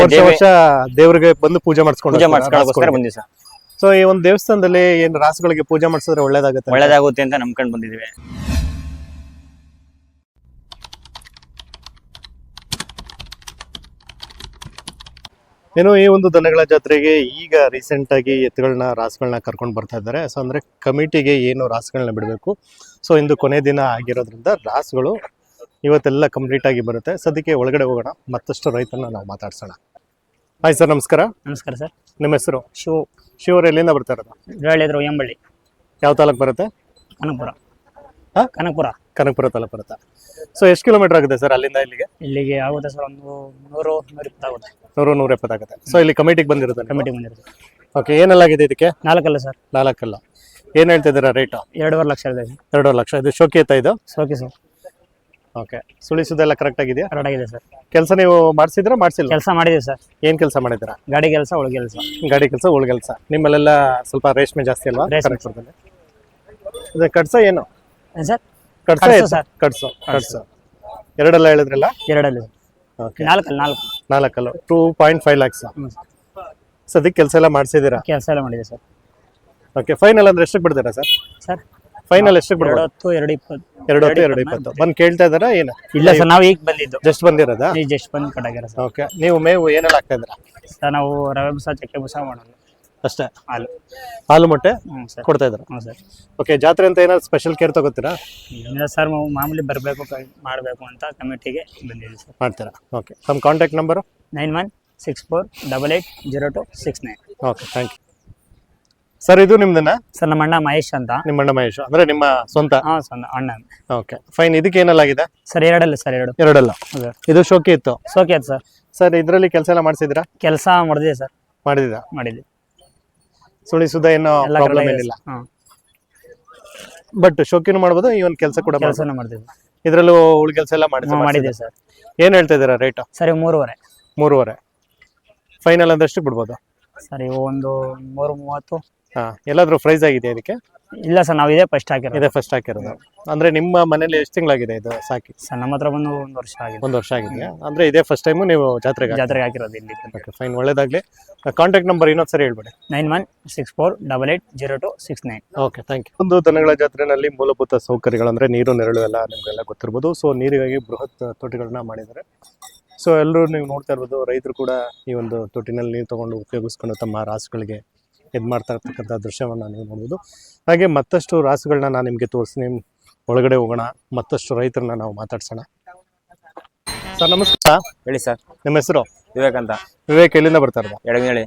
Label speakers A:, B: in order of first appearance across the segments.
A: ವರ್ಷ ದೇವ್ರಿಗೆ ಬಂದು ಪೂಜೆ
B: ಮಾಡಿಸ್ಕೊಳ್ಳೋಸ್ಕರ ಬಂದಿವಿ ಸರ್.
A: ಸೊ ಈ ಒಂದು ದೇವಸ್ಥಾನದಲ್ಲಿ ಏನ್ ರಾಸುಗಳಿಗೆ ಪೂಜೆ ಮಾಡಿಸಿದ್ರೆ
B: ಒಳ್ಳೇದಾಗುತ್ತೆ ಅಂತ ನಂಬ್ಕೊಂಡು ಬಂದಿದೀವಿ.
A: ಏನೋ ಈ ಒಂದು ದನಗಳ ಜಾತ್ರೆಗೆ ಈಗ ರೀಸೆಂಟ್ ಆಗಿ ಎತ್ತುಗಳನ್ನ ರಾಸುಗಳನ್ನ ಕರ್ಕೊಂಡು ಬರ್ತಾ ಇದ್ದಾರೆ. ಸೊ ಅಂದ್ರೆ ಕಮಿಟಿಗೆ ಏನು ರಾಸುಗಳನ್ನ ಬಿಡಬೇಕು, ಸೊ ಇಂದು ಕೊನೆ ದಿನ ಆಗಿರೋದ್ರಿಂದ ರಾಸುಗಳು ಇವತ್ತೆಲ್ಲ ಕಂಪ್ಲೀಟ್ ಆಗಿ ಬರುತ್ತೆ. ಸದ್ಯಕ್ಕೆ ಒಳಗಡೆ ಹೋಗೋಣ, ಮತ್ತಷ್ಟು ರೈತರನ್ನ ನಾವು ಮಾತಾಡ್ಸೋಣ. ಹಾಯ್ ಸರ್, ನಮಸ್ಕಾರ.
B: ನಮಸ್ಕಾರ ಸರ್.
A: ನಿಮ್ಮ ಹೆಸರು?
B: ಶಿವರು.
A: ಎಲ್ಲಿಂದ ಬರ್ತಾ ಇರೋದು?
B: ಎಂಬಳ್ಳಿ.
A: ಯಾವ ತಾಲೂಕು ಬರುತ್ತೆ?
B: ಕನಕಪುರ.
A: ಕನಕಪುರ ತಾಲೂಕು ಬರುತ್ತೆ. ಸೊ ಎಷ್ಟು ಕಿಲೋಮೀಟರ್ ಆಗುತ್ತೆ ಸರ್ ಅಲ್ಲಿಂದ
B: ಇಲ್ಲಿಗೆ ಆಗುತ್ತೆ ಸರ್? ಒಂದು 100-120 ಆಗುತ್ತೆ.
A: 100-120 ಆಗುತ್ತೆ. ಸೊ ಇಲ್ಲಿ ಕಮಿಟಿಗೆ ಬಂದಿರುತ್ತೆ?
B: ಕಮಿಟಿ ಬಂದಿರುತ್ತೆ.
A: ಓಕೆ, ಏನೆಲ್ಲ ಆಗಿದೆ ಇದಕ್ಕೆ?
B: 4 ಅಲ್ಲ ಸರ್.
A: 4 ಅಲ್ಲ. ಏನ್ ಹೇಳ್ತಾ ಇದ್ದೀರಾ ರೇಟ್?
B: 2.5 ಲಕ್ಷ ಇದೆ.
A: 2.5 ಲಕ್ಷ. ಇದು ಶೋಕಿ ಎತ್ತ ಇದು?
B: ಶೋಕಿ ಸರ್.
A: ಓಕೆ, ಸುಳಿಸೋದೆಲ್ಲ ಕರೆಕ್ಟ್ ಆಗಿದೆಯಾ?
B: ಕರೆಕ್ಟ್ ಆಗಿದೆ ಸರ್.
A: ಕೆಲಸ ನೀವು ಮಾಡಿಸಿದ್ರಾ ಮಾಡಿಸಿಲ್ಲ?
B: ಕೆಲಸ ಮಾಡಿದೀವಿ ಸರ್.
A: ಏನ್ ಕೆಲಸ ಮಾಡಿದ್ದೀರಾ?
B: ಗಾಡಿ ಕೆಲಸ, ಉಳು ಕೆಲಸ.
A: ಗಾಡಿ ಕೆಲಸ, ಉಳು ಕೆಲಸ. ನಿಮ್ಮಲ್ಲೆಲ್ಲ ಸ್ವಲ್ಪ ರೇಷ್ಮೆ ಜಾಸ್ತಿ ಅಲ್ವಾ? ಕನಕಪುರದಲ್ಲಿ ಇದು ಕಡ್ಸ ಏನು
B: ಸರ್?
A: ಕಡ್ಸ ಸರ್. ಕಡ್ಸು ಎರಡೆಲ್ಲ ಹೇಳಿದ್ರಲ್ಲ?
B: 2 ಅಲ್ಲಿ.
A: ಓಕೆ,
B: 4
A: ಅಲ್ಲ. 2.5 lakhs. ಸದ್ಯಕ್ಕೆ ಕೆಲಸ ಎಲ್ಲ ಮಾಡಿಸಿದ್ದೀರಾ?
B: ಕೆಲಸ ಎಲ್ಲ ಮಾಡಿದೆ ಸರ್.
A: ಓಕೆ, ಫೈನಲ್ ಅಂದ್ರೆ ಎಷ್ಟಕ್ಕೆ ಬಿಡ್ತೀರಾ ಸರ್?
B: ಸರ್
A: ಫೈನಲ್ ಎಷ್ಟಕ್ಕೆ ಬಿಡ್ಬೋದು?
B: 220.
A: 220 ಬಂದು ಕೇಳ್ತಾ ಇದ್ದಾರಾ ಏನು?
B: ಇಲ್ಲ ಸರ್, ನಾವು ಈಗ ಬಂದಿದ್ದು.
A: ಜಸ್ಟ್ ಬಂದಿರೋದಾ?
B: ಈಗ ಜಸ್ಟ್ ಬಂದು ಕಟ್ಟಾಗ್ಯಾರ ಸರ್.
A: ಓಕೆ, ನೀವು ಮೇವು ಏನೆಲ್ಲ ಆಗ್ತಾ ಇದ್ದೀರಾ
B: ಸರ್? ನಾವು ರವೆ ಬುಸ, ಚಕ್ಕೆ ಬುಸ ಮಾಡೋದು
A: ಅಷ್ಟೇ.
B: ಹಾಲು
A: ಮೊಟ್ಟೆ ಕೊಡ್ತಾ ಇದ್ದಾರೆ.
B: ಹ್ಞೂ ಸರ್.
A: ಓಕೆ, ಜಾತ್ರೆ ಅಂತ ಏನಾದ್ರು ಸ್ಪೆಷಲ್ ಕೇರ್ ತಗೋತೀರಾ?
B: ಇಲ್ಲ ಸರ್, ಮಾಮೂಲಿ ಬರಬೇಕು ಮಾಡಬೇಕು ಅಂತ ಕಮಿಟಿಗೆ ಬಂದಿದ್ದೀವಿ ಸರ್.
A: ಮಾಡ್ತೀರಾ? ಓಕೆ, ನಮ್ಮ contact number
B: 9164880269.
A: Okay, thank you sir. ಇದು ನಿಮ್ದನ್ನ?
B: ಸರ್ ನಮ್ಮ ಅಣ್ಣ ಮಹೇಶ್ ಅಂತ.
A: ನಿಮ್ಮ ಅಣ್ಣ ಮಹೇಶ್ ಅಂದ್ರೆ ನಿಮ್ಮ ಸ್ವಂತ?
B: ಹಾಂ ಸ್ವಂತ ಅಣ್ಣ.
A: Okay, fine. ಇದಕ್ಕೆ ಏನೆಲ್ಲಾಗಿದೆ
B: ಸರ್? 2 ಅಲ್ಲ ಸರ್. 2
A: ಎರಡಲ್ಲ. ಇದು ಶೋಕಿ ಇತ್ತು?
B: ಶೋಕಿ ಆಯ್ತು ಸರ್.
A: ಸರ್ ಇದರಲ್ಲಿ ಕೆಲಸ ಎಲ್ಲ ಮಾಡಿಸಿದ್ರಾ?
B: ಕೆಲಸ ಮಾಡಿದೆ ಸರ್. ಮಾಡಿದ್ದೆ.
A: ಸುಳಿಸುದ ಏನೋ ಪ್ರಾಬ್ಲಮ್ ಏನಿಲ್ಲ. ಬಟ್ ಶೋಕಿನೂ ಮಾಡ್ಬೋದು, ಈ ಒಂದು ಕೆಲಸ ಕೂಡ
B: ಕೆಲಸನ ಮಾಡ್ತೀವಿ.
A: ಇದರಲ್ಲೂ ಉಳು ಕೆಲಸ ಎಲ್ಲ
B: ಮಾಡಿದೆ ಸರ್.
A: ಏನ್ ಹೇಳ್ತಾ ಇದ್ದೀರಾ ರೇಟ್?
B: ಸರಿ 3.5.
A: ಫೈನಲ್ ಅಂದಷ್ಟು ಬಿಡ್ಬೋದು
B: ಸರಿ. ಒಂದು 3.30.
A: ಎಲ್ಲಾದ್ರೂ ಪ್ರೈಸ್ ಆಗಿದೆ ಇದಕ್ಕೆ?
B: ಇಲ್ಲ ಸರ್, ನಾವು ಇದೇ ಫಸ್ಟ್
A: ಹಾಕಿರೋದು. ಅಂದ್ರೆ ನಿಮ್ಮ ಮನೇಲಿ ಎಷ್ಟು ತಿಂಗಳಾಗಿದೆ ಇದು ಸಾಕಿ?
B: ಸರ್ ನಮ್ಮ ಹತ್ರ ಬಂದು 1 ವರ್ಷ ಆಗಿದೆ.
A: 1 ವರ್ಷ ಆಗಿದೆ. ಅಂದ್ರೆ ಇದೇ ಫಸ್ಟ್ ಟೈಮ್ ನೀವು ಜಾತ್ರೆಗೆ
B: ಹಾಕಿರೋದು ಇಲ್ಲಿ.
A: ಓಕೆ, ಫೈನ್, ಒಳ್ಳೇದಾಗ್ಲಿ. ಕಾಂಟ್ಯಾಕ್ಟ್ ನಂಬರ್ ಇನ್ನೊಂದ್ಸರಿ ಹೇಳ್ಬೇಡಿ.
B: 9164880869.
A: Okay, thank you. ಒಂದು ದನಗಳ ಜಾತ್ರೆನಲ್ಲಿ ಮೂಲಭೂತ ಸೌಕರ್ಯಗಳು ಅಂದ್ರೆ ನೀರು, ನೆರಳು ಎಲ್ಲ ನಿಮ್ಗೆಲ್ಲ ಗೊತ್ತಿರ್ಬೋದು. ಸೊ ನೀರಿಗಾಗಿ ಬೃಹತ್ ತೊಟ್ಟಿಗಳನ್ನ ಮಾಡಿದ್ದಾರೆ. ಸೊ ಎಲ್ಲರೂ ನೀವು ನೋಡ್ತಾ ಇರ್ಬೋದು, ರೈತರು ಕೂಡ ಈ ಒಂದು ತೊಟ್ಟಿನಲ್ಲಿ ನೀರು ತಗೊಂಡು ಉಪಯೋಗಿಸ್ಕೊಂಡು ತಮ್ಮ ರಾಸುಗಳಿಗೆ ಇದು ಮಾಡ್ತಾ ಇರ್ತಕ್ಕಂಥ ದೃಶ್ಯವನ್ನು ನೀವು ನೋಡ್ಬೋದು. ಹಾಗೆ ಮತ್ತಷ್ಟು ರಾಸುಗಳನ್ನ ನಾನು ನಿಮಗೆ ತೋರಿಸ್ತೀನಿ. ಒಳಗಡೆ ಹೋಗೋಣ, ಮತ್ತಷ್ಟು ರೈತರನ್ನ ನಾವು ಮಾತಾಡ್ಸೋಣ. ಸರ್ ನಮಸ್ಕಾರ.
B: ಹೇಳಿ ಸರ್.
A: ನಿಮ್ಮ ಹೆಸರು?
B: ವಿವೇಕ್ ಅಂತ.
A: ವಿವೇಕ್, ಎಲ್ಲಿಂದ ಬರ್ತಾ ಇರೋದು?
B: ಎಡಗನಹಳ್ಳಿ.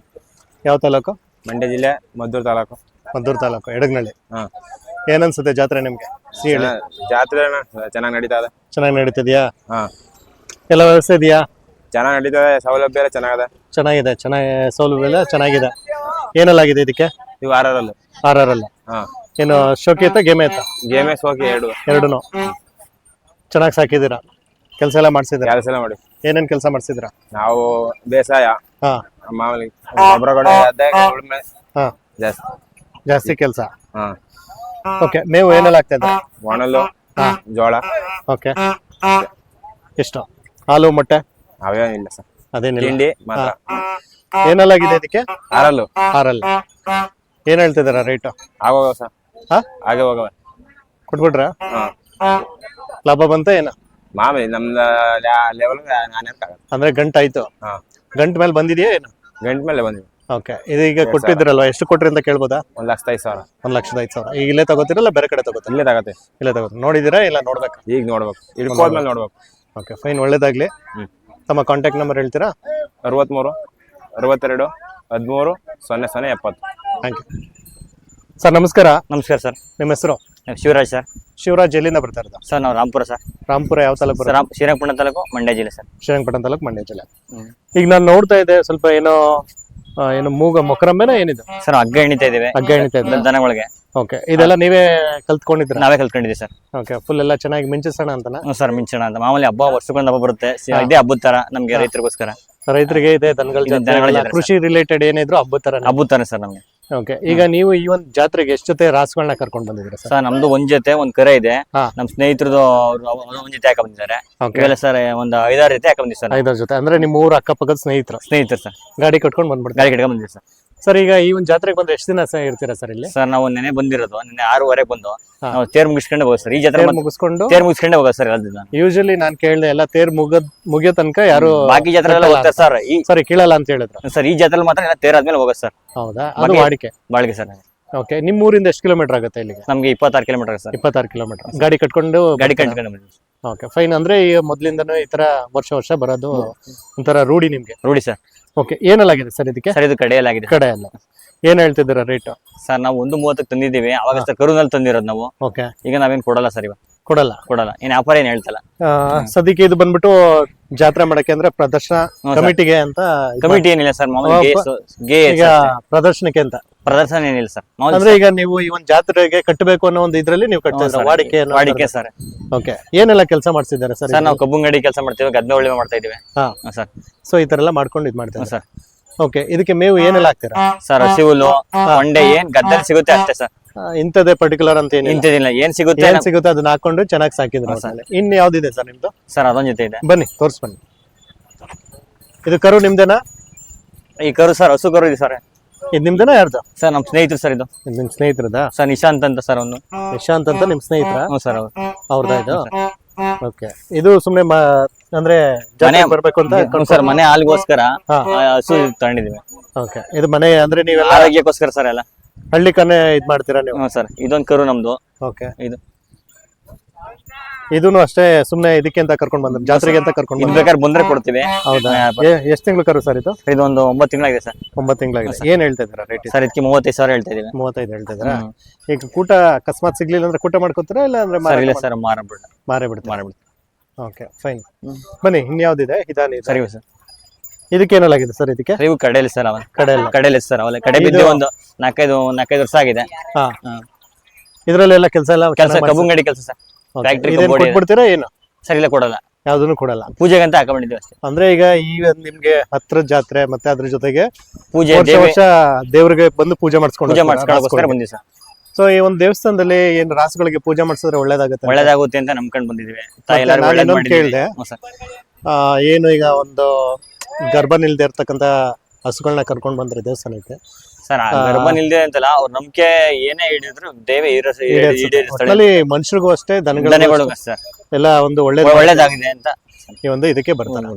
A: ಯಾವ ತಾಲೂಕು?
B: ಮಂಡ್ಯ ಜಿಲ್ಲೆ, ಮದ್ದೂರು ತಾಲೂಕು.
A: ಎಡಗನಹಳ್ಳಿ. ಏನನ್ಸುತ್ತೆ ಜಾತ್ರೆ ನಿಮ್ಗೆ?
B: ಜಾತ್ರೆ ಚೆನ್ನಾಗಿ ನಡೀತಾ ಇದೆ.
A: ಚೆನ್ನಾಗಿ ನಡೀತಿದ್ಯಾ? ಎಲ್ಲ ವ್ಯವಸ್ಥೆ ಇದೆಯಾ?
B: ಚೆನ್ನಾಗಿ ನಡೀತದೆ. ಸೌಲಭ್ಯ ಎಲ್ಲ ಚೆನ್ನಾಗಿದೆ.
A: ಚೆನ್ನಾಗಿ ಸೌಲಭ್ಯ ಎಲ್ಲ ಚೆನ್ನಾಗಿದೆ. ಏನೆಲ್ಲಾಗಿದೆ ಇದಕ್ಕೆ?
B: ಇವು 6
A: ಅಲ್ಲ. ಏನು ಶೋಕಿ ಐತಾ ಗೇಮೆ ಐತಾ?
B: ಗೇಮೆ ಶೋಕಿ
A: ಎರಡೂನು ಚೆನ್ನಾಗಿ ಸಾಕಿದ್ದೀರಾ? ಕೆಲಸ ಎಲ್ಲ ಮಾಡಿಸಿದ್ದೀರಾ?
B: ಕೆಲಸ ಎಲ್ಲ ಮಾಡಿ.
A: ಏನೇನ್ ಕೆಲಸ ಮಾಡಿಸಿದ್ದೀರಾ?
B: ನಾವು ಬೇಸಾಯ, ಮಾಮೂಲಿ ಗೊಬ್ಬರಗಳು, ಉಳುಮೆ.
A: ಜಾಸ್ತಿ ಕೆಲಸ. ಓಕೆ, ಮೇವು ಏನೆಲ್ಲ ಆಗ್ತಾ ಇದೆ?
B: ಒಣಲು, ಜೋಳ.
A: ಓಕೆ, ಎಷ್ಟು? ಹಾಲು, ಮೊಟ್ಟೆ
B: ಅವೇನಿಲ್ಲ ಸರ್.
A: ಅದೇನಿಲ್ಲ.
B: ತಿಂಡಿ ಮಾತ್ರ.
A: ಏನೆಲ್ಲಾಗಿದೆ ಇದಕ್ಕೆ?
B: 6
A: ಏನ್ ಹೇಳ್ತಿದಾರ ರೇಟ್?
B: ಆಗೋಗ ಸರ್. ಹಾಗೆ ಹೋಗವೆ.
A: ಕೊಟ್ಬಿಟ್ರ? ಲಾಭ ಬಂತ ಏನ?
B: ಮಾಮೂಲಿ ನಮ್ದ ಲೆವೆಲ್
A: ಅಂದ್ರೆ ಗಂಟಾಯ್ತು. ಗಂಟ್ ಮೇಲೆ ಬಂದಿದ್ಯಾ ಏನು?
B: ಗಂಟ್ ಮೇಲೆ ಬಂದಿದೆ.
A: ಓಕೆ, ಇದೀಗ ಕೊಟ್ಟಿದ್ರಲ್ವಾ, ಎಷ್ಟು ಕೊಟ್ರಿ ಅಂತ ಕೇಳ್ಬೋದಾ?
B: 1,05,000.
A: 1,05,000. ಈಗ ಇಲ್ಲೇ ತಗೋತೀರಲ್ಲ ಬೇರೆ ಕಡೆ ತಗೋತೀರ?
B: ಇಲ್ಲೇ ತಗೋತೀವಿ.
A: ನೋಡಿದಿರಾ ಇಲ್ಲ ನೋಡ್ಬೇಕು?
B: ಈಗ ನೋಡ್ಬೇಕು, ಇಡ್ಕೋದ್ಮೇಲೆ ನೋಡ್ಬೇಕು.
A: ಓಕೆ, ಫೈನ್, ಒಳ್ಳೇದಾಗ್ಲಿ. ತಮ್ಮ ಕಾಂಟ್ಯಾಕ್ಟ್ ನಂಬರ್ ಹೇಳ್ತೀರಾ?
B: 63 62 13 0070.
A: Thank you sir. ನಮಸ್ಕಾರ.
B: ನಮಸ್ಕಾರ ಸರ್.
A: ನಿಮ್ಮ ಹೆಸರು?
B: ಶಿವರಾಜ್ ಸರ್.
A: ಶಿವರಾಜ್, ಎಲ್ಲಿಂದ ಬರ್ತಾ ಇರೋದು?
B: ಸರ್ ನಾವು ರಾಂಪುರ ಸರ್.
A: ರಾಂಪುರ ಯಾವ ತಾಲೂಕು?
B: ಶ್ರೀರಂಗಪಟ್ಟಣ ತಾಲೂಕು, ಮಂಡ್ಯ ಜಿಲ್ಲೆ ಸರ್.
A: ಶ್ರೀರಂಗಪಟ್ಟಣ ತಾಲೂಕು, ಮಂಡ್ಯ ಜಿಲ್ಲೆ. ಈಗ ನಾನು ನೋಡ್ತಾ ಇದ್ದೆ ಸ್ವಲ್ಪ ಏನು ಮೊಕರಂಬೆನ ಏನಿದೆ
B: ಸರ್? ಹಗ್ಗ ಎಣಿತಾ ಇದ್ದೇವೆ. ದನಗಳಿಗೆ.
A: ಓಕೆ, ಇದೆಲ್ಲ ನೀವೇ ಕಲ್ತ್ಕೊಂಡಿದ್ರ?
B: ನಾವೇ ಕಲ್ತ್ಕೊಂಡಿದ್ದೀವಿ ಸರ್.
A: ಓಕೆ, ಫುಲ್ ಎಲ್ಲ ಚೆನ್ನಾಗಿ ಮಿಂಚಿಸೋಣ ಅಂತನಾ?
B: ಸರ್, ಮಿಂಚೋಣ ಅಂತ. ಮಾಮೂಲಿ ಹಬ್ಬ, ವರ್ಷಕ್ಕೊಂದು ಹಬ್ಬ ಬರುತ್ತೆ. ಇದೇ ಹಬ್ಬದ ತರ ನಮ್ಗೆ, ರೈತರಿಗೋಸ್ಕರ.
A: ರೈತರಿಗೆ ಇದೆ ದನಗಳ ಕೃಷಿ ರಿಲೇಟೆಡ್ ಏನಿದ್ರು ಹಬ್ಬದ ತರ
B: ಸರ್ ನಮ್ಗೆ.
A: ಓಕೆ, ಈಗ ನೀವು ಈ ಒಂದು ಜಾತ್ರೆಗೆ ಎಷ್ಟು ಜೊತೆ ರಾಸುಗಳನ್ನ ಕರ್ಕೊಂಡು ಬಂದಿದ್ದೀರಾ ಸರ್?
B: ಸರ್ ನಮ್ದು ಒಂದ್ ಜೊತೆ ಒಂದ್ ಕರೆ ಇದೆ.
A: ಹಾ.
B: ನಮ್ ಸ್ನೇಹಿತರದು ಒಂದ್ ಜೊತೆ ಹಾಕ ಬಂದಿದ್ದಾರೆ.
A: ಓಕೆ,
B: ಇವೆಲ್ಲ ಸರ್ ಒಂದ್ 5-6 ಜೊತೆ ಹಾಕ ಬಂದಿವಿ ಸರ್.
A: 5 ಜೊತೆ ಅಂದ್ರೆ ನಿಮ್ಮ ಊರ ಅಕ್ಕಪಕ್ಕದ ಸ್ನೇಹಿತರು
B: ಸ್ನೇಹಿತರು ಸರ್,
A: ಗಾಡಿ ಕಟ್ಕೊಂಡು ಬಂದ್ಬಿಡ್ತಾರೆ.
B: ಗಾಡಿ ಕಟ್ಕೊಂಡ್ ಬಂದಿವಿ ಸರ್.
A: ಸರ್ ಈಗ ಈ ಒಂದು ಜಾತ್ರೆಗೆ ಬಂದು ಎಷ್ಟು ದಿನ ಇರ್ತೀರಾ ಸರ್ ಇಲ್ಲಿ?
B: ಸರ್ ನಾವು ನೆನೆ ಬಂದಿರೋದು, ನೆನೆ 6:30 ಬಂದು
A: ಹಾ.
B: ನಾವು ತೇರ್ ಮುಗಿಸ್ಕೊಂಡೆ ಹೋಗೋದು ಸರ್. ಈ ಜಾತ್ರೆ
A: ತೇರ್ ಮುಗಿಸ್ಕೊಂಡು
B: ತೇರ್ ಮುಗಿಸ್ಕೊಂಡೆ ಹೋಗೋದು ಸರ್. ಎಲ್ಲ
A: ಯೂಶಲಿ ನಾನ್ ಕೇಳ್ದೆ ಎಲ್ಲ ತೇರ್ ಮುಗಿಯೋ ತನಕ ಯಾರು
B: ಬಾಕಿ ಜಾತ್ರೆ ಎಲ್ಲ ಹೋಗ್ತಾರೆ ಸರ್. ಈ
A: ಸರಿ ಕೇಳಲ್ಲ ಅಂತ ಹೇಳಿದ್ರು.
B: ಸರ್ ಈ ಜಾತ್ರೆ ಮಾತ್ರ ಎಲ್ಲ ತೇರ್ ಆದ್ಮೇಲೆ ಹೋಗೋದು ಸರ್.
A: ಹೌದಾ? ಅದು ವಾಡಿಕೆ.
B: ಬಾಳಿಗೆ ಸರ್.
A: ಓಕೆ, ನಿಮ್ಮ ಊರಿಂದ ಎಷ್ಟು ಕಿಲೋಮೀಟರ್ ಆಗುತ್ತೆ ಇಲ್ಲಿಗೆ?
B: ನಮ್ಗೆ 26 ಕಿಲೋಮೀಟರ್ ಸರ್.
A: 26 ಕಿಲೋಮೀಟರ್ ಗಾಡಿ ಕಟ್ಕೊಂಡು
B: ಗಾಡಿ ಕಟ್ಕೊಂಡು ಬಂದಿವಿ.
A: Okay, fine. ಅಂದ್ರೆ ಈ ಮೊದ್ಲಿಂದನೂ ಈ ತರ ವರ್ಷ ಬರೋದು ಒಂಥರ ರೂಢಿ ನಿಮ್ಗೆ?
B: ರೂಢಿ ಸರ್.
A: ಓಕೆ, ಏನಲ್ಲಾಗಿದೆ ಸರ್ ಇದಕ್ಕೆ?
B: ಸರ್ ಇದು ಕಡೆಯಲ್ಲಾಗಿದೆ.
A: ಕಡೆ ಅಲ್ಲ, ಏನ್ ಹೇಳ್ತಿದ್ದೀರಾ ರೇಟ್?
B: ಸರ್ ನಾವು 1:30 ತಂದಿದ್ದೀವಿ. ಅವಾಗ ಸರ್ ಕರುನಲ್ಲಿ ತಂದಿರೋದು ನಾವು.
A: ಓಕೆ,
B: ಈಗ ನಾವೇನ್ ಕೊಡಲ್ಲ ಸರ್. ಇವಾಗ
A: ಕೊಡಲ್ಲ.
B: ಏನ್ ವ್ಯಾಪಾರ ಏನ್ ಹೇಳ್ತಲ್ಲ.
A: ಸದ್ಯಕ್ಕೆ ಇದು ಬಂದ್ಬಿಟ್ಟು ಜಾತ್ರೆ ಮಾಡಕ್ಕೆ ಅಂದ್ರೆ ಪ್ರದರ್ಶನ ಕಮಿಟಿಗೆ ಅಂತ
B: ಕಮಿಟಿ ಏನಿಲ್ಲ ಸರ್. ಮಾಮೂಲಿ
A: ಈಗ ಪ್ರದರ್ಶನಕ್ಕೆ ಅಂತ
B: ಪ್ರದರ್ಶನ ಏನಿಲ್ಲ ಸರ್.
A: ಅಂದ್ರೆ ಈಗ ನೀವು ಈ ಒಂದು ಜಾತ್ರೆಗೆ ಕಟ್ಟಬೇಕು ಅನ್ನೋ ಒಂದು ಇದ್ರಲ್ಲಿ ನೀವು ಕಟ್ತಿದ್ರ
B: ವಾಡಿಕೆ ಸರ್.
A: ಓಕೆ, ಏನೆಲ್ಲ ಕೆಲಸ ಮಾಡ್ತಿದ್ದಾರೆ ಸರ್?
B: ಸರ್ ನಾವು ಕಬ್ಬು ಗಡಿ ಕೆಲಸ ಮಾಡ್ತೀವಿ, ಗದ್ದೆ ಉಳುಮೆ ಮಾಡ್ತಾ ಇದೀವಿ.
A: ಹಾ
B: ಸರ್.
A: ಸೊ ಈ ತರ ಎಲ್ಲ ಮಾಡ್ಕೊಂಡು ಇದ್ ಮಾಡ್ತೀವಿ
B: ಸರ್.
A: ಓಕೆ, ಇದಕ್ಕೆ ಮೇವು ಏನೆಲ್ಲ ಹಾಕ್ತೀರಾ
B: ಸರ್? ಹಸಿ ಹುಲ್ಲು, ಒಂಡೆ ಏನ್ ಗದ್ದಲ್ಲಿ ಸಿಗುತ್ತೆ ಅಷ್ಟೇ ಸರ್.
A: ಇಂಥದೇ ಪರ್ಟಿಕ್ಯುಲರ್ ಅಂತ ಏನಿಲ್ಲ,
B: ಇಂಥದಿಲ್ಲ. ಏನ್ ಸಿಗುತ್ತೆ
A: ಏನ್ ಸಿಗುತ್ತೆ ಅದನ್ನ ಹಾಕೊಂಡು ಚೆನ್ನಾಗಿ ಸಾಕಿದ್ರು. ಇನ್ ಯಾವ್ದಿದೆ ಸರ್ ನಿಮ್ದು?
B: ಸರ್ ಅದೊಂದ್ ಜೊತೆ ಇದೆ.
A: ಬನ್ನಿ ತೋರ್ಸ್ ಬನ್ನಿ. ಇದು ಕರು ನಿಮ್ದೇನಾ?
B: ಈ ಕರು ಸರ್ ಹಸು ಕರು ಇದೆ ಸರ್.
A: ಇದು ನಿಮ್ದೇನಾ ಯಾರ್ದು?
B: ಸರ್ ನಮ್ ಸ್ನೇಹಿತರು ಸರ್. ಇದು
A: ನಿಮ್ ಸ್ನೇಹಿತರದ?
B: ಸರ್ ನಿಶಾಂತ್ ಅಂತ ಸರ್. ಅವನು
A: ನಿಶಾಂತ್ ಅಂತ ನಿಮ್ ಸ್ನೇಹಿತರ?
B: ಹ್ಞೂ ಸರ್.
A: ಅವ್ರದಾ ಇದು? ಓಕೆ, ಇದು ಸುಮ್ನೆ ಅಂದ್ರೆ
B: ಮನೆ
A: ಬರ್ಬೇಕು ಅಂತ
B: ಸರ್. ಮನೆ ಹಾಲ್ಗೋಸ್ಕರ ಹಸು ತಗೊಂಡಿದೀವಿ.
A: ಓಕೆ, ಇದು ಮನೆ ಅಂದ್ರೆ ನೀವೆಲ್ಲ
B: ಆರೋಗ್ಯಕ್ಕೋಸ್ಕರ ಸರ್. ಎಲ್ಲ
A: ಹಳ್ಳಿ ಕನೆ ಇದ್ ಮಾಡ್ತೀರಾ ನೀವು?
B: ಹ್ಞೂ ಸರ್. ಇದೊಂದ್ ಕರು ನಮ್ದು.
A: ಓಕೆ,
B: ಇದು
A: ಇದೂನು ಅಷ್ಟೇ ಸುಮ್ನೆ ಇದಕ್ಕೆ ಅಂತ ಕರ್ಕೊಂಡ್ ಬಂದ್ರೆ ಜಾತ್ರೆಗೆ ಅಂತ ಕರ್ಕೊಂಡ್
B: ಇದ್ ಬೇಕಾದ್ರೆ ಬಂದ್ರೆ ಕೊಡ್ತೀವಿ.
A: ಹೌದಾ? ಎಷ್ಟು ತಿಂಗಳು ಕರು ಸರ್ ಇದು?
B: ಇದೊಂದು 9 ತಿಂಗಳಾಗಿದೆ ಸರ್.
A: 9 ತಿಂಗಳಾಗಿದೆ. ಏನ್ ಹೇಳ್ತಾ ಇದ್ದೀರಾ ರೇಟ್?
B: ಸರ್ ಇದಕ್ಕೆ 35,000 ಹೇಳ್ತಾ ಇದೀವಿ.
A: 35 ಹೇಳ್ತಾ ಇದ್ದೀರಾ? ಈಗ ಕೂಟ ಅಕಸ್ಮಾತ್ ಸಿಗ್ಲಿಲ್ಲ ಅಂದ್ರೆ ಕೂಟ ಮಾಡ್ಕೊತೀರಾ ಇಲ್ಲ ಅಂದ್ರೆ
B: ಸರ್? ಇಲ್ಲ ಸರ್,
A: ಮಾರೇ ಬಿಡ್ತೀರಾ?
B: ಬಿಡ್ತೀವಿ.
A: Okay, fine. ಬನ್ನಿ, ಇನ್ಯಾವ್ದಿದೆ? ಇದಾನೆ
B: ಸರಿ ಸರ್.
A: ಇದಕ್ಕೆ ಏನಲ್ಲಾಗಿದೆ ಸರ್? ಇದಕ್ಕೆ
B: ಇವು ಕಡೆಯಲ್ಲಿ ಸರ್. ಅವನ
A: ಕಡೆಯಲ್ಲಿ
B: ಸರ್. ಅವಲ್ಲ ಕಡೆ ಬಿದ್ದು ಒಂದು 4-5 ವರ್ಷ ಆಗಿದೆ.
A: ಹಾ, ಇದ್ರಲ್ಲೆಲ್ಲ ಕೆಲಸ ಎಲ್ಲ
B: ಕಬ್ಬು ಗಡಿ ಕೆಲಸ ಸರ್. ಫ್ಯಾಕ್ಟ್ರಿ
A: ಕೊಟ್ಬಿಡ್ತೀರಾ ಏನು?
B: ಸರ್ ಇಲ್ಲ, ಕೊಡಲ್ಲ.
A: ಯಾವ್ದನ್ನು ಕೊಡಲ್ಲ.
B: ಪೂಜೆಗೆ ಅಂತ ಹಾಕೊಂಡಿದ್ವಿ ಅಷ್ಟೇ.
A: ಅಂದ್ರೆ ಈಗ ಈ ನಿಮ್ಗೆ ಹತ್ರ ಜಾತ್ರೆ ಮತ್ತೆ ಅದ್ರ ಜೊತೆಗೆ
B: ಪೂಜೆ
A: ವರ್ಷ ದೇವ್ರಿಗೆ ಬಂದು ಪೂಜೆ
B: ಮಾಡಿಸ್ಕೊಳ್ಳೋಸ್ಕರ ಬಂದಿವಿ ಸರ್.
A: ಸೊ ಈ ಒಂದು ದೇವಸ್ಥಾನದಲ್ಲಿ ಏನ್ ರಾಸುಗಳಿಗೆ ಪೂಜೆ ಮಾಡಿಸಿದ್ರೆ
B: ಒಳ್ಳೇದಾಗುತ್ತೆ ಅಂತ ನಂಬ್ಕೊಂಡ್ ಬಂದಿದ್ವಿ. ತಾಯಿ ಎಲ್ಲರೂ
A: ಕೇಳಿದೆ, ಏನು ಈಗ ಒಂದು ಗರ್ಭ ನಿಲ್ದೇ ಇರ್ತಕ್ಕಂತ ಹಸುಗಳನ್ನ ಕರ್ಕೊಂಡ್ ಬಂದ್ರೆ ದೇವಸ್ಥಾನಕ್ಕೆ
B: ಸರ್? ಗರ್ಭ ನಿಲ್ದೆ ಅಂತಲ್ಲ, ಅವ್ರ ನಂಬಿಕೆ ಏನೇ ಹಿಡಿದ್ರು ದೇವೇ
A: ಮನುಷ್ಯರಿಗೂ ಅಷ್ಟೇ
B: ದನಗಳು ಸರ್
A: ಎಲ್ಲ ಒಂದು
B: ಒಳ್ಳೇದಾಗಿದೆ ಅಂತ
A: ಈ ಒಂದು ಇದಕ್ಕೆ ಬರ್ತಾರೆ.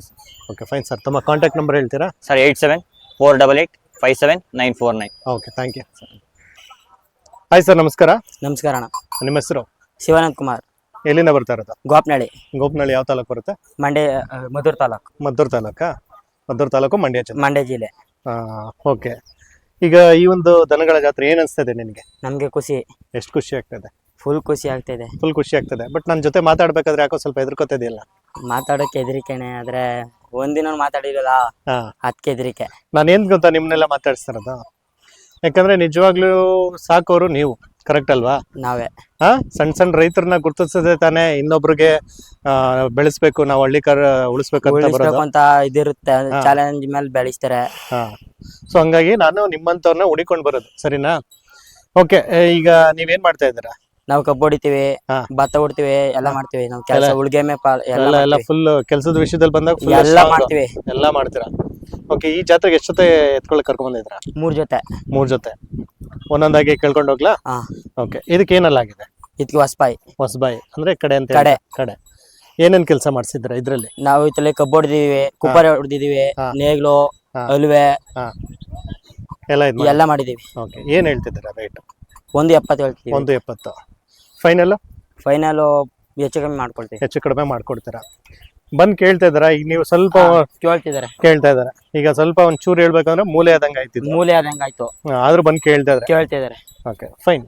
A: Okay, fine sir. ತಮ್ಮ ಕಾಂಟ್ಯಾಕ್ಟ್ ನಂಬರ್ ಹೇಳ್ತೀರಾ
B: sir? 8748857949.
A: Okay, thank you. Hi sir, ನಮಸ್ಕಾರ.
C: ನಮಸ್ಕಾರ ಅಣ್ಣ.
A: ನಿಮ್ಮ ಹೆಸರು?
C: ಶಿವಾನಂದ್ ಕುಮಾರ್.
A: ಎಲ್ಲಿಂದ ಬರ್ತಾ ಇರೋದು?
C: ಗೋಪ್ನಳ್ಳಿ
A: ಯಾವ ತಾಲೂಕು ಬರುತ್ತೆ?
C: ಮಂಡ್ಯ, ಮದ್ದೂರು ತಾಲೂಕು.
A: ಮದ್ದೂರು ತಾಲೂಕು, ಮಂಡ್ಯ
C: ಜಿಲ್ಲೆ.
A: ಓಕೆ, ಈಗ ಈ ಒಂದು ದನಗಳ ಜಾತ್ರೆ ಏನ್ ಅನ್ಸ್ತದೆ ನಿನಗೆ?
C: ನಮ್ಗೆ ಖುಷಿ.
A: ಎಷ್ಟು ಖುಷಿ ಆಗ್ತದೆ?
C: ಫುಲ್ ಖುಷಿ ಆಗ್ತಿದೆ.
A: ಫುಲ್ ಖುಷಿ ಆಗ್ತದೆ. ಬಟ್ ನನ್ನ ಜೊತೆ ಮಾತಾಡ್ಬೇಕಾದ್ರೆ ಯಾಕೋ ಸ್ವಲ್ಪ ಹೆದರ್ಕೋತಿದೆಯಲ್ಲ?
C: ಮಾತಾಡೋಕೆ ಹೆದರಿಕೆನೆ, ಆದ್ರೆ ಒಂದಿನ ಮಾತಾಡಿರಲ್ಲ, ಅದಕ್ಕೆ ಹೆದರಿಕೆ.
A: ನಾನು ಏನ್ ಗೊತ್ತಾ ನಿಮ್ನೆಲ್ಲ ಮಾತಾಡ್ಸ್ತಾರದು? ಯಾಕಂದ್ರೆ ನಿಜವಾಗ್ಲೂ ಸಾಕೋರು ನೀವು, ಕರೆಕ್ಟ್ ಅಲ್ವಾ?
C: ನಾವೇ
A: ಸಣ್ಣ ರೈತರನ್ನ ಗುರುತಿಸದೆ ತಾನೇ ಇನ್ನೊಬ್ರಿಗೆ ಬೆಳೆಸ್ಬೇಕು, ನಾವು ಹಳ್ಳಿಕಾರ ಉಳಿಸ್ಬೇಕು
C: ಅಂತ ಇದಿರುತ್ತೆ. ಚಾಲೆಂಜ್ ಮೇಲೆ ಬೆಳೆಸ್ತಾರೆ.
A: ಸೊ ಹಂಗಾಗಿ ನಾನು ನಿಮ್ಮಂತವ್ರನ್ನ ಹುಡಿಕೊಂಡ್ ಬರೋದು, ಸರಿನಾ? ಓಕೆ, ಈಗ ನೀವೇನ್ ಮಾಡ್ತಾ ಇದ್ದೀರಾ?
C: ನಾವು ಕಬ್ಬು ಹೊಡಿತೀವಿ, ಭತ್ತ ಹೊಡ್ತೀವಿ, ಎಲ್ಲ ಮಾಡ್ತೀವಿ. ನಾವು ಕೆಲಸ ಉಳ್ಗೆಮೆ
A: ಎಲ್ಲ ಫುಲ್ ಕೆಲಸದ ವಿಷಯದಲ್ಲಿ ಬಂದಾಗ ಎಲ್ಲ ಮಾಡ್ತೀರಾ? ಓಕೆ, ಈ ಜಾತ್ರೆಗೆ ಎಷ್ಟು ಜೊತೆ ಎತ್ಕೊಳ್ಳಿ ಕರ್ಕೊಂಡ್ ಬಂದಿದ್ರ?
C: 3 ಜೊತೆ.
A: ಒಂದೊಂದಾಗಿ ಕೇಳ್ಕೊಂಡು ಹೋಗ್ಲಾ? ಓಕೆ, ಇದಕ್ಕೆ ಏನಲ್ಲಾಗಿದೆ?
C: ಇದಕ್ಕೆ ಹೊಸಬಾಯಿ
A: ಅಂದ್ರೆ ಕಡೆ ಅಂತ ಕಡೆ. ಏನೇನ್ ಕೆಲಸ ಮಾಡ್ಸಿದ್ರ ಇದ್ರಲ್ಲಿ?
C: ನಾವು ಇತ್ತಲ್ಲಿ ಕಬ್ಬು ಹೊಡೆದಿದೀವಿ, ಕುಪ್ಪರ ಹೊಡೆದಿದೀವಿ, ನೇಗ್ಲು, ಅಲ್ವೆ ಎಲ್ಲ ಮಾಡಿದೀವಿ.
A: ಓಕೆ, ಏನ್ ಹೇಳ್ತಿದ್ದೀರಾ ರೇಟ್?
C: 170 ಹೇಳ್ತೀವಿ.
A: 170. ಫೈನಲ್
C: ಹೆಚ್ಚು ಕಡಿಮೆ
A: ಮಾಡ್ಕೊಡ್ತೀರಾ? ಬಂದ್ ಕೇಳ್ತಾ ಇದಾರ? ಈಗ ನೀವು ಸ್ವಲ್ಪ ಕೇಳ್ತಾ ಇದಾರೆ. ಈಗ ಸ್ವಲ್ಪ ಒಂದ್ ಚೂರು ಹೇಳ್ಬೇಕಂದ್ರೆ ಮೂಲೆ ಆದಂಗ
C: ಆಯ್ತು.
A: ಆದ್ರೂ ಬಂದ್ ಕೇಳ್ತಾ ಇದಾರೆ. Okay, fine.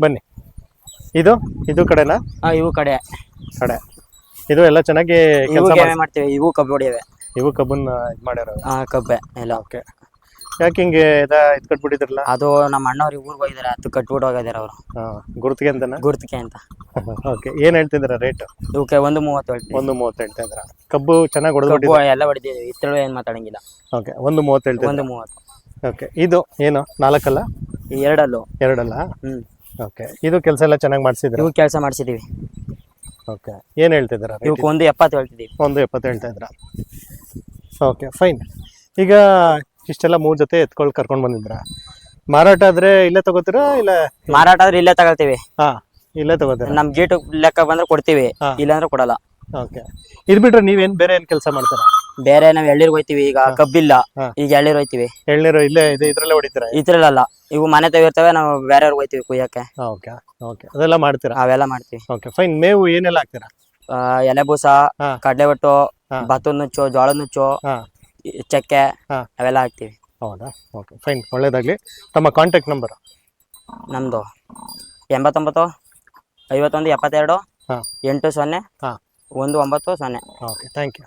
A: ಬನ್ನಿ. ಇದು ಕಡೆನಾ?
C: ಇವು ಕಡೆ.
A: ಇದು ಎಲ್ಲ ಚೆನ್ನಾಗಿ ಕೆಲಸ
C: ಮಾಡ್ತೀವಿ. ಇವು ಕಬ್ಬು ಹೊಡಿಯವೆ.
A: ಇವು ಕಬ್ಬನ್ನ ಇದ್ ಮಾಡ್ಯಾರ?
C: ಕಬ್ಬೆ ಎಲ್ಲ.
A: ಓಕೆ, ಯಾಕೆ ಹಿಂಗೆ ಕಟ್ಬಿಟ್ಟಿದ್ರಲ್ಲ?
C: ಅದು ನಮ್ಮ ಅಣ್ಣವ್ರಿಗೆ ಊರ್ಗೆ ಹೋಗಿದಾರೆ, ಅದು ಕಟ್ಬಿಟ್ಟು ಹೋಗಿದಾರೆ ಅವರು.
A: ಗುರುತಿಗೆ ಅಂತ. ಓಕೆ, ಏನ್ ಹೇಳ್ತಿದ್ರ ರೇಟ್?
C: ಇವಕ್ಕೆ 130
A: ಹೇಳ್ತಾ ಇದ್ರ? ಕಬ್ಬು ಚೆನ್ನಾಗಿ ಹೊಡೆದ್ಬಿಟ್ಟಿದೆ?
C: ಎಲ್ಲ ಹೊಡಿತೀವಿ, ಇತ್ತಳು ಏನ್ ಮಾತಾಡಂಗಿಲ್ಲ.
A: ಓಕೆ, 130 ಹೇಳ್ತೀವಿ.
C: 130.
A: ಓಕೆ, ಇದು ಏನು 4 ಅಲ್ಲ?
C: ಎರಡಲ್ಲೂ
A: ಎರಡಲ್ಲ?
C: ಹ್ಮ್.
A: ಓಕೆ, ಇದು ಕೆಲಸ ಎಲ್ಲ ಚೆನ್ನಾಗಿ ಮಾಡಿಸಿದ್ರೆ?
C: ಇವು ಕೆಲಸ ಮಾಡಿಸಿದೀವಿ.
A: ಓಕೆ, ಏನು ಹೇಳ್ತಿದ್ದೀರಾ?
C: ಇವಕ್ಕೆ 1.70 ಹೇಳ್ತಿದೀವಿ.
A: 1.70 ಹೇಳ್ತಾ ಇದ್ದೀರಾ? Okay fine. ಈಗ ಇಷ್ಟೆಲ್ಲ 3 ಜೊತೆ ಎತ್ಕೊಂಡು ಕರ್ಕೊಂಡು ಬಂದಿದ್ರಾ? ಮಾರಾಟ ಆದ್ರೆ ಇಲ್ಲೇ ತಗೋತೀರಾ ಇಲ್ಲ?
C: ಮಾರಾಟ ಆದ್ರೆ ಇಲ್ಲೇ ತಗೊಳ್ತೀವಿ.
A: ಹಾ, ಇಲ್ಲೇ ತಗೋತೀರಾ?
C: ನಮ್ ಗೇಟ್ ಲೆಕ್ಕ ಬಂದ್ರೆ ಕೊಡ್ತೀವಿ,
A: ಹಾ.
C: ಇಲ್ಲಾಂದ್ರೆ ಕೊಡಲ್ಲ.
A: ಓಕೆ, ಇದು ಬಿಟ್ರೆ ನೀವೇನ್ ಬೇರೆ ಏನ್ ಕೆಲಸ ಮಾಡ್ತೀರಾ?
C: ಬೇರೆ ನಾವ್ ಎಳ್ನೀರ್ ಹೋಯ್ತಿವಿ. ಈಗ ಕಬ್ಬಿಲ್ಲ,
A: ಹಾ.
C: ಈಗ ಎಳ್ನೀರ್ ಹೋಯ್ತಿವಿ.
A: ಎಳ್ನೀರು ಇಲ್ಲೇ ಇದ್ರಲ್ಲೇ ಹೊಡಿತೀರಾ?
C: ಇದ್ರಲ್ಲ, ಇವು ಮನೆ ತಗಿರ್ತವೆ, ನಾವು ಬೇರೆಯವ್ರಿಗೆ ಹೋಯ್ತಿವಿ ಕುಯ್ಯಕ್ಕೆ.
A: ಓಕೆ ಓಕೆ, ಅದೆಲ್ಲ ಮಾಡ್ತೀರಾ?
C: ಅವೆಲ್ಲ ಮಾಡ್ತೀವಿ.
A: Okay fine. ಮೇವು ಏನೆಲ್ಲ ಹಾಕ್ತೀರಾ?
C: ಎಲೆ ಬೂಸ,
A: ಹಾ.
C: ಕಡ್ಲೆ ಒಟ್ಟು,
A: ಹಾ.
C: ಭತ್ತದ ನುಚ್ಚು, ಜೋಳದ ನುಚ್ಚು,
A: ಹಾ.
C: ಚಕ್ಕೆ,
A: ಹಾ.
C: ಅವೆಲ್ಲ ಹಾಕ್ತಿವಿ.
A: ಹೌದಾ? ಓಕೆ ಫೈನ್, ಒಳ್ಳೇದಾಗ್ಲಿ. ತಮ್ಮ ಕಾಂಟ್ಯಾಕ್ಟ್ ನಂಬರ್?
C: ನಮ್ದು 89 51 72
A: ಹಾ.
C: 80
A: ಹಾ.
C: 19 0.
A: Okay, thank you.